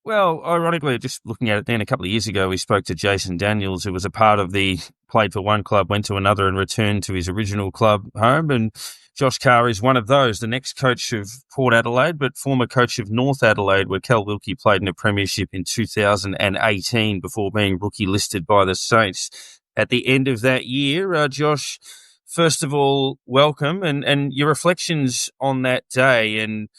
Well, ironically, just looking at it then, a couple of years ago, we spoke to Jason Daniels, who was a part of played for one club, went to another and returned to his original club home. And Josh Carr is one of those, the next coach of Port Adelaide, but former coach of North Adelaide, where Cal Wilkie played in a premiership in 2018 before being rookie listed by the Saints at the end of that year. Josh, first of all, welcome and your reflections on that day and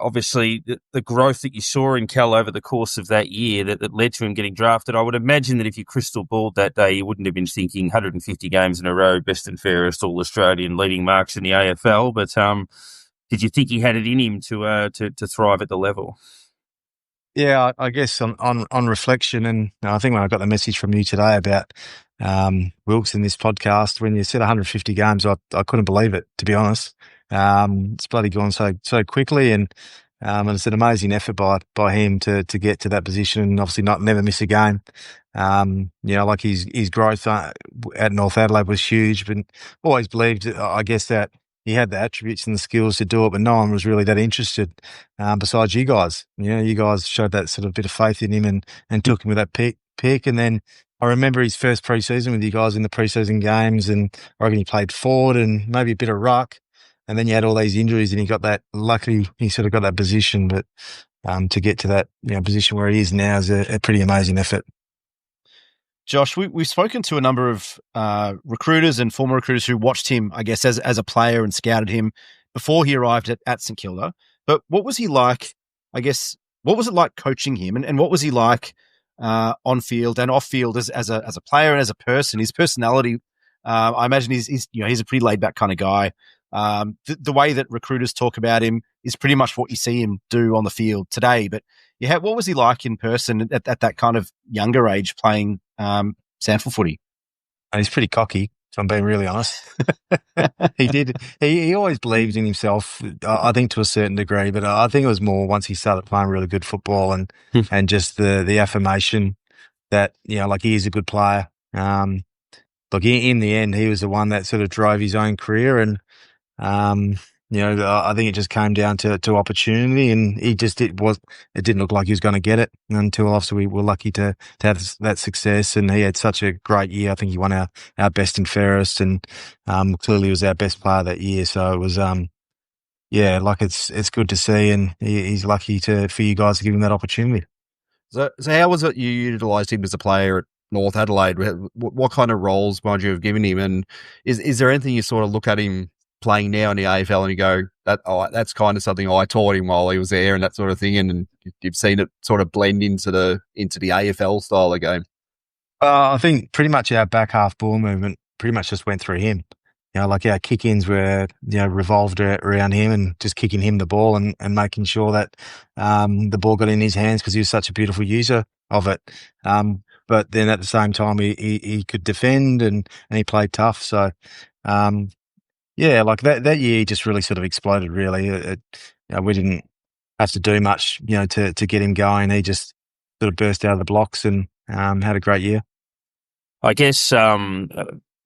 obviously the growth that you saw in Cal over the course of that year that led to him getting drafted. I would imagine that if you crystal balled that day, you wouldn't have been thinking 150 games in a row, best and fairest, all-Australian, leading marks in the AFL. But did you think he had it in him to thrive at the level? Yeah, I guess on reflection, and I think when I got the message from you today about Wilkes in this podcast, when you said 150 games, I couldn't believe it, to be honest. It's bloody gone so quickly, and it's an amazing effort by him to get to that position and obviously never miss a game. Like his growth at North Adelaide was huge, but always believed, I guess, that he had the attributes and the skills to do it, but no one was really that interested besides you guys. You guys showed that sort of bit of faith in him and took him with that pick. And then I remember his first pre-season with you guys in the pre-season games, and I reckon he played forward and maybe a bit of ruck. And then you had all these injuries and he got that, luckily he sort of got that position, but to get to that position where he is now is a pretty amazing effort. Josh, we've spoken to a number of recruiters and former recruiters who watched him, I guess, as a player and scouted him before he arrived at St Kilda. But what was he like, I guess, what was it like coaching him and what was he like on field and off field as a player and as a person? His personality, I imagine he's a pretty laid back kind of guy. The way that recruiters talk about him is pretty much what you see him do on the field today. But what was he like in person at that kind of younger age playing SANFL footy? He's pretty cocky, if I'm being really honest. He always believed in himself, I think, to a certain degree, but I think it was more once he started playing really good football and just the affirmation that, like he is a good player. Look, in the end, he was the one that sort of drove his own career, and I think it just came down to opportunity, and it didn't look like he was going to get it until obviously we were lucky to have that success, and he had such a great year. I think he won our best and fairest, and clearly was our best player that year. So it was, it's good to see, and he's lucky for you guys to give him that opportunity. So how was it you utilised him as a player at North Adelaide? What kind of roles might you have given him? And is there anything you sort of look at him playing now in the AFL and you go, that's kind of something I taught him while he was there and that sort of thing, and you've seen it sort of blend into the AFL style of game? I think pretty much our back half ball movement pretty much just went through him. Like our kick-ins were, revolved around him and just kicking him the ball and making sure that the ball got in his hands because he was such a beautiful user of it. But then at the same time, he could defend and he played tough. So, like that year, he just really sort of exploded, really. We didn't have to do much, to get him going. He just sort of burst out of the blocks and had a great year. I guess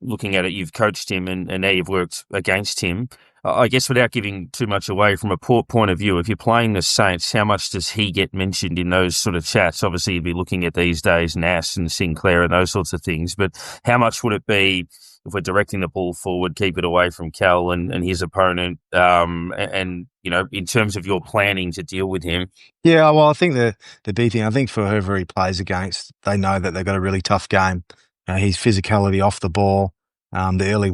looking at it, you've coached him and now you've worked against him. I guess without giving too much away, from a Port point of view, if you're playing the Saints, how much does he get mentioned in those sort of chats? Obviously, you'd be looking at these days Nass and Sinclair and those sorts of things, but how much would it be if we're directing the ball forward, keep it away from Cal and his opponent, and in terms of your planning to deal with him? Yeah, well, I think the big thing, I think for whoever he plays against, they know that they've got a really tough game. His physicality off the ball, the early,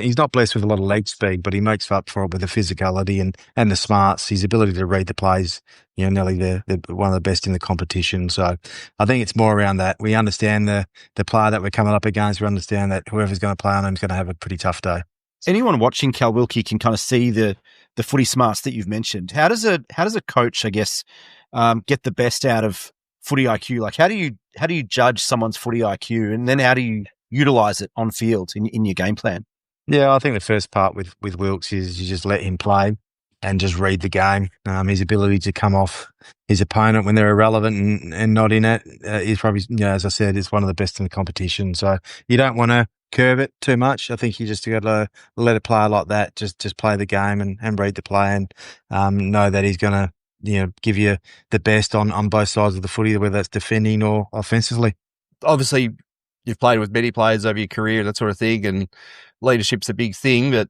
he's not blessed with a lot of leg speed, but he makes up for it with the physicality and the smarts, his ability to read the plays, nearly the one of the best in the competition. So I think it's more around that. We understand the player that we're coming up against. We understand that whoever's going to play on him is going to have a pretty tough day. Anyone watching Cal Wilkie can kind of see the footy smarts that you've mentioned. How does a coach, I guess, get the best out of footy IQ? Like, how do you judge someone's footy IQ, and then how do you utilize it on field in your game plan? Yeah, I think the first part with Wilkes is you just let him play and just read the game. His ability to come off his opponent when they're irrelevant and not in it is probably, as I said, is one of the best in the competition. So you don't want to curve it too much. I think you just got to let a player like that just play the game and read the play and know that he's going to give you the best on both sides of the footy, whether that's defending or offensively. Obviously, you've played with many players over your career, that sort of thing, and leadership's a big thing. But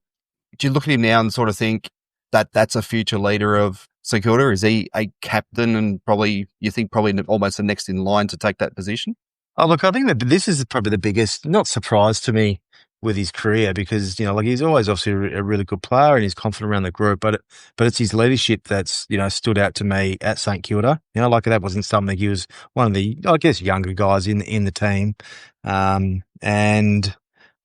do you look at him now and sort of think that that's a future leader of St Kilda? Is he a captain and probably almost the next in line to take that position? Oh, look, I think that this is probably the biggest, not surprise to me with his career, because, he's always obviously a really good player and he's confident around the group, but it's his leadership that's, stood out to me at St Kilda. That wasn't something. He was one of the, I guess, younger guys in the team. And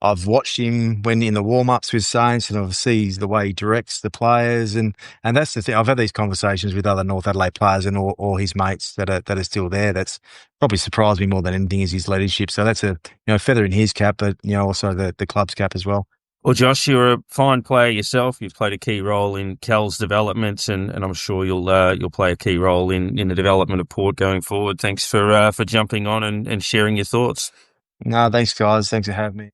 I've watched him when in the warm-ups with Saints, and obviously the way he directs the players, and that's the thing. I've had these conversations with other North Adelaide players and all his mates that are still there. That's probably surprised me more than anything is his leadership. So that's a feather in his cap, but also the club's cap as well. Well, Josh, you're a fine player yourself. You've played a key role in Cal's development, and I'm sure you'll play a key role in the development of Port going forward. Thanks for jumping on and sharing your thoughts. No, thanks, guys. Thanks for having me.